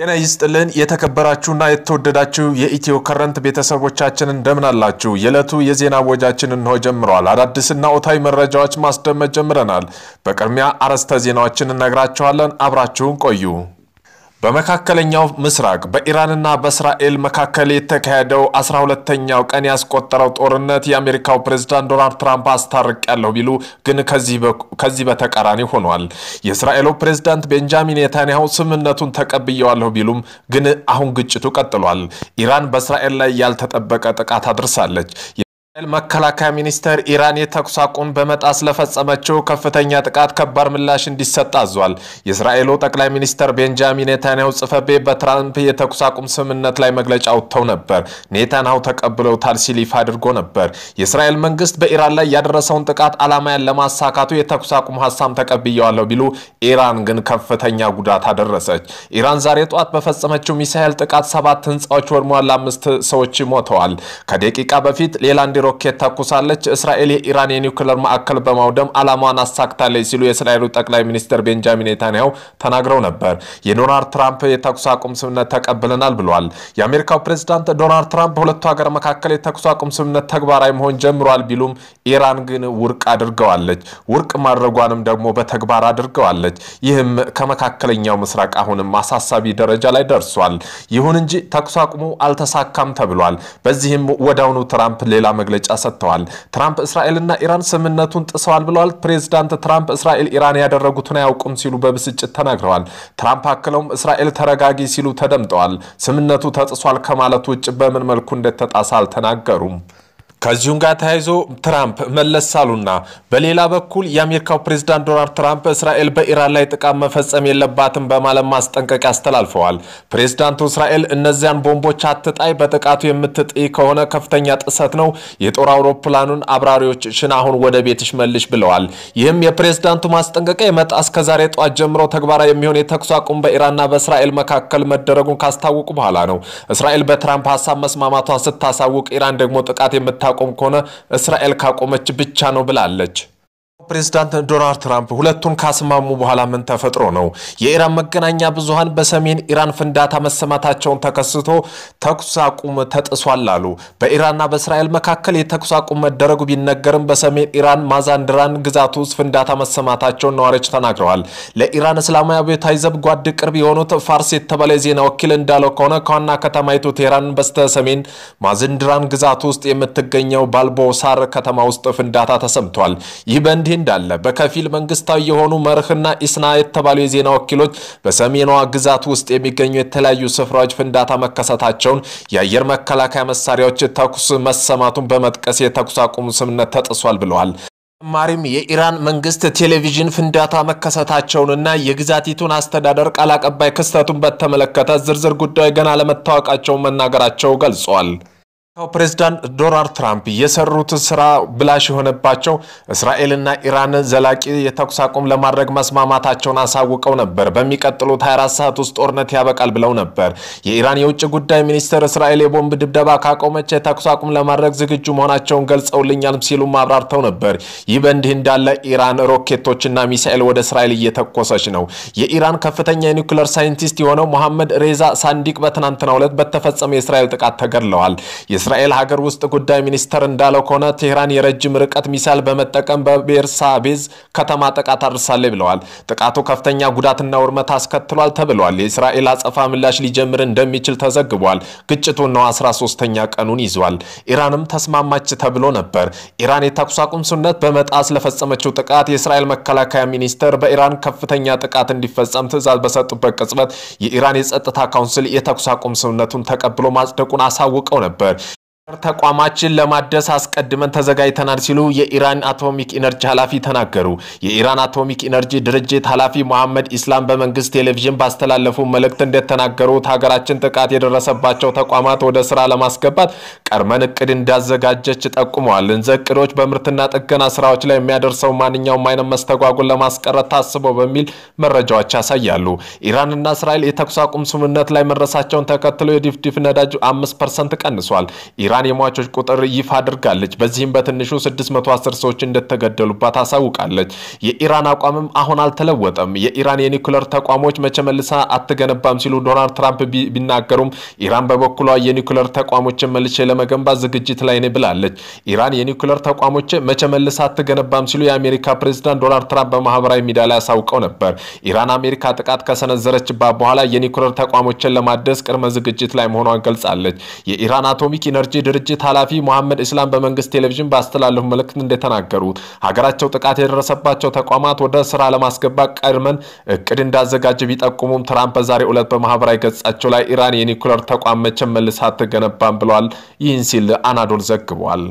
ጤና ይስጥልን የተከበራችሁና የተወደዳችሁ የኢትዮ ከረንት ቤተሰቦቻችን እንደምን አላችሁ? የዕለቱ የዜና ወጃችንን ነው ጀምሯል። አዳዲስና ኦታዊ መረጃዎች ማስደመጥ ጀምረናል። በቅድሚያ አርዕስተ ዜናዎችን እነግራችኋለን። አብራችሁን ቆዩ። በመካከለኛው ምስራቅ በኢራንና በእስራኤል መካከል የተካሄደው 12ኛው ቀን ያስቆጠረው ጦርነት የአሜሪካው ፕሬዝዳንት ዶናልድ ትራምፕ አስታርቀያለሁ ቢሉ ግን ከዚህ በተቃራኒ ሆኗል። የእስራኤሉ ፕሬዝዳንት ቤንጃሚን ኔታንያሁ ስምምነቱን ተቀብየዋለሁ ቢሉም ግን አሁን ግጭቱ ቀጥሏል። ኢራን በእስራኤል ላይ ያልተጠበቀ ጥቃት አድርሳለች። መከላከያ ሚኒስተር ኢራን የተኩስ አቁም በመጣስ ለፈጸመችው ከፍተኛ ጥቃት ከባድ ምላሽ እንዲሰጥ አዟል። የእስራኤሉ ጠቅላይ ሚኒስተር ቤንጃሚን ኔታንያሁ ጽሕፈት ቤት በትራምፕ የተኩስ አቁም ስምምነት ላይ መግለጫ አውጥተው ነበር። ኔታንያሁ ተቀብለውታል ሲል ይፋ አድርጎ ነበር። የእስራኤል መንግስት በኢራን ላይ ያደረሰውን ጥቃት ዓላማን ለማሳካቱ የተኩስ አቁም ሐሳብ ተቀብየዋለሁ ቢሉ ኢራን ግን ከፍተኛ ጉዳት አደረሰች። ኢራን ዛሬ ጧት በፈጸመችው ሚሳኤል ጥቃት 7 ህንጻዎች ወድመዋል፣ 5 ሰዎች ሞተዋል። ከደቂቃ በፊት ሌላ ሮኬት ተኩሳለች። እስራኤል የኢራን የኒውክሌር ማዕከል በማውደም ዓላማዋን አሳክታለች ሲሉ የእስራኤሉ ጠቅላይ ሚኒስተር ቤንጃሚን ኔታንያሁ ተናግረው ነበር። የዶናልድ ትራምፕ የተኩስ አቁም ስምምነት ተቀብለናል ብለዋል። የአሜሪካው ፕሬዝዳንት ዶናልድ ትራምፕ በሁለቱ ሀገር መካከል የተኩስ አቁም ስምምነት ተግባራዊ መሆን ጀምሯል ቢሉም ኢራን ግን ውድቅ አድርገዋለች። ውድቅ ማድረጓንም ደግሞ በተግባር አድርገዋለች። ይህም ከመካከለኛው ምስራቅ አሁንም አሳሳቢ ደረጃ ላይ ደርሷል። ይሁን እንጂ ተኩስ አቁሙ አልተሳካም ተብሏል። በዚህም ወዳውኑ ትራምፕ ሌላ መግለጫ ሰጥተዋል። ትራምፕ እስራኤልና ኢራን ስምምነቱን ጥሰዋል ብለዋል። ፕሬዝዳንት ትራምፕ እስራኤል ኢራን ያደረጉትን አያውቁም ሲሉ በብስጭት ተናግረዋል። ትራምፕ አክለውም እስራኤል ተረጋጊ ሲሉ ተደምጠዋል። ስምምነቱ ተጥሷል ከማለት ውጭ በምን መልኩ እንደተጣሰ አልተናገሩም። ከዚሁም ጋር ተያይዞ ትራምፕ መለሳሉና በሌላ በኩል የአሜሪካው ፕሬዝዳንት ዶናልድ ትራምፕ እስራኤል በኢራን ላይ ጥቃት መፈጸም የለባትም በማለት ማስጠንቀቂያ አስተላልፈዋል። ፕሬዝዳንቱ እስራኤል እነዚያን ቦምቦች አትጣይ፣ በጥቃቱ የምትጥይ ከሆነ ከፍተኛ ጥሰት ነው፣ የጦር አውሮፕላኑን አብራሪዎችሽን አሁን ወደ ቤትሽ መልሽ ብለዋል። ይህም የፕሬዝዳንቱ ማስጠንቀቂያ የመጣ እስከዛሬ ጧት ጀምሮ ተግባራዊ የሚሆን የተኩስ አቁም በኢራንና በእስራኤል መካከል መደረጉን ካስታወቁ በኋላ ነው። እስራኤል በትራምፕ ሐሳብ መስማማቷን ስታሳውቅ ኢራን ደግሞ ጥቃት ቆም ከሆነ እስራኤል ካቆመች ብቻ ነው ብላለች። ፕሬዝዳንት ዶናልድ ትራምፕ ሁለቱን ካስማሙ በኋላ ምን ተፈጥሮ ነው? የኢራን መገናኛ ብዙሃን በሰሜን ኢራን ፍንዳታ መሰማታቸውን ተከስቶ ተኩስ አቁም ተጥሷል አሉ። በኢራንና በእስራኤል መካከል የተኩስ አቁም መደረጉ ቢነገርም በሰሜን ኢራን ማዛንድራን ግዛት ውስጥ ፍንዳታ መሰማታቸውን ነዋሪዎች ተናግረዋል። ለኢራን እስላማዊ አብዮታዊ ዘብ ጓድ ቅርብ የሆኑት ፋርስ የተባለ ዜና ወኪል እንዳለው ከሆነ ከዋና ከተማይቱ ቴህራን በስተሰሜን ማዛንድራን ግዛት ውስጥ የምትገኘው ባልቦሳር ከተማ ውስጥ ፍንዳታ ተሰምቷል። ይህ በእንዲህ እንዳለ በከፊል መንግስታዊ የሆኑ መርህና ኢስና የተባሉ የዜና ወኪሎች በሰሜኗ ግዛት ውስጥ የሚገኙ የተለያዩ ስፍራዎች ፍንዳታ መከሰታቸውን የአየር መከላከያ መሳሪያዎች ተኩስ መሰማቱን በመጥቀስ የተኩስ አቁም ስምምነት ተጥሷል ብለዋል። ማሪም የኢራን መንግስት ቴሌቪዥን ፍንዳታ መከሰታቸውንና የግዛቲቱን አስተዳደር ቃል አቀባይ ክስተቱን በተመለከተ ዝርዝር ጉዳይ ገና ለመታወቃቸው መናገራቸው ገልጿል። ፕሬዝዳንት ዶናልድ ትራምፕ የሰሩት ስራ ብላሽ የሆነባቸው እስራኤልና ኢራን ዘላቂ የተኩስ አቁም ለማድረግ መስማማታቸውን አሳውቀው ነበር። በሚቀጥሉት 24 ሰዓት ውስጥ ጦርነት ያበቃል ብለው ነበር። የኢራን የውጭ ጉዳይ ሚኒስትር እስራኤል የቦምብ ድብደባ ካቆመች የተኩስ አቁም ለማድረግ ዝግጁ መሆናቸውን ገልጸውልኛል ሲሉ አብራርተው ነበር። ይህ በእንዲህ እንዳለ ኢራን ሮኬቶችና ሚሳኤል ወደ እስራኤል እየተኮሰች ነው። የኢራን ከፍተኛ የኒውክሌር ሳይንቲስት የሆነው መሐመድ ሬዛ ሳንዲቅ በትናንትናው ዕለት በተፈጸመ የእስራኤል ጥቃት ተገድለዋል። የእስራኤል ሀገር ውስጥ ጉዳይ ሚኒስተር እንዳለው ከሆነ ቴህራን የረጅም ርቀት ሚሳኤል በመጠቀም በቤርሳቤዝ ከተማ ጥቃት አድርሳለች ብለዋል። ጥቃቱ ከፍተኛ ጉዳትና ውድመት አስከትሏል ተብሏል። የእስራኤል አጸፋ ምላሽ ሊጀምር እንደሚችል ተዘግቧል። ግጭቱን ነው 13ኛ ቀኑን ይዟል። ኢራንም ተስማማች ተብሎ ነበር። ኢራን የተኩስ አቁም ስምምነት በመጣስ ለፈጸመችው ጥቃት የእስራኤል መከላከያ ሚኒስተር በኢራን ከፍተኛ ጥቃት እንዲፈጸም ትዕዛዝ በሰጡበት ቅጽበት የኢራን የጸጥታ ካውንስል የተኩስ አቁም ስምምነቱን ተቀብሎ ማጽደቁን አሳውቀው ነበር። ተቋማችን ለማደስ አስቀድመን ተዘጋጅተናል ሲሉ የኢራን አቶሚክ ኢነርጂ ኃላፊ ተናገሩ። የኢራን አቶሚክ ኢነርጂ ድርጅት ኃላፊ መሐመድ ኢስላም በመንግስት ቴሌቪዥን ባስተላለፉ መልእክት እንደተናገሩት ሀገራችን ጥቃት የደረሰባቸው ተቋማት ወደ ስራ ለማስገባት ቀድመን እቅድ እንዳዘጋጀች ጠቁመዋል። እቅዶች በምርትና ጥገና ስራዎች ላይ የሚያደርሰው ማንኛውም አይነት መስተጓጎል ለማስቀረት ታስበው በሚል መረጃዎች ያሳያሉ። ኢራንና እስራኤል የተኩስ አቁም ስምምነት ላይ መድረሳቸውን ተከትሎ የድፍድፍ ነዳጅ 5% ቀንሷል። ኢራን የሟቾች ቁጥር ይፋ አድርጋለች። በዚህም በትንሹ 610 ሰዎች እንደተገደሉባት አሳውቃለች። የኢራን አቋምም አሁን አልተለወጠም። የኢራን የኒኩለር ተቋሞች መቼ መልሳ አትገነባም ሲሉ ዶናልድ ትራምፕ ቢናገሩም ኢራን በበኩሏ የኒኩለር ተቋሞችን መልሼ ለመገንባት ዝግጅት ላይ ነኝ ብላለች። ኢራን የኒኩለር ተቋሞች መቼ መልሳ አትገነባም ሲሉ የአሜሪካ ፕሬዝዳንት ዶናልድ ትራምፕ በማህበራዊ ሚዲያ ላይ አሳውቀው ነበር። ኢራን አሜሪካ ጥቃት ከሰነዘረችባት በኋላ የኒኩለር ተቋሞችን ለማደስ ቅድመ ዝግጅት ላይ መሆኗን ገልጻለች። የኢራን አቶሚክ ኢነርጂ ድርጅት ኃላፊ መሐመድ ኢስላም በመንግስት ቴሌቪዥን ባስተላለፉ መልእክት እንደተናገሩት ሀገራቸው ጥቃት የደረሰባቸው ተቋማት ወደ ስራ ለማስገባት ቀድመን እቅድ እንዳዘጋጀ ቢጠቁሙም ትራምፕ በዛሬው ዕለት በማህበራዊ ገጻቸው ላይ ኢራን የኒኩለር ተቋም መቼ መልሳ አትገነባም ብለዋል። ይህን ሲል አናዶል ዘግቧል።